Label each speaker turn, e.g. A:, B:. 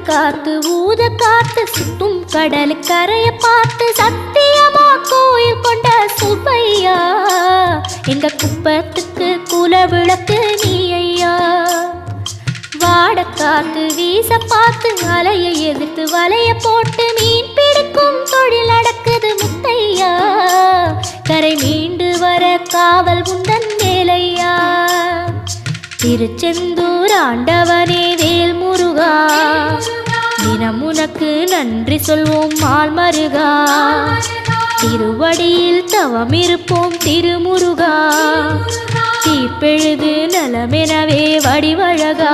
A: காத்து ஊத காத்து சுத்தும் கடலு கரைய பார்த்து சத்தியமா கோயில் கொண்ட சுப்பையா எங்க குப்பத்துக்கு குல விளக்கு நீ ஐயா. வாட காத்து வீச பார்த்து அலையை எதிர்த்து வலைய போட்டு மீன் பிடிக்கும் தொழில் நடக்குது முத்தையா. கரை மீண்டு வர காவல் குந்தன் வேலையா. திருச்செந்தூர் ஆண்டவனே வேல் முருகா தினம் உனக்கு நன்றி சொல்வோம் மால் மருகா. திருவடியில் தவம் இருப்போம் திருமுருகா. தீப்பெழுது நலமெனவே வடிவழகா.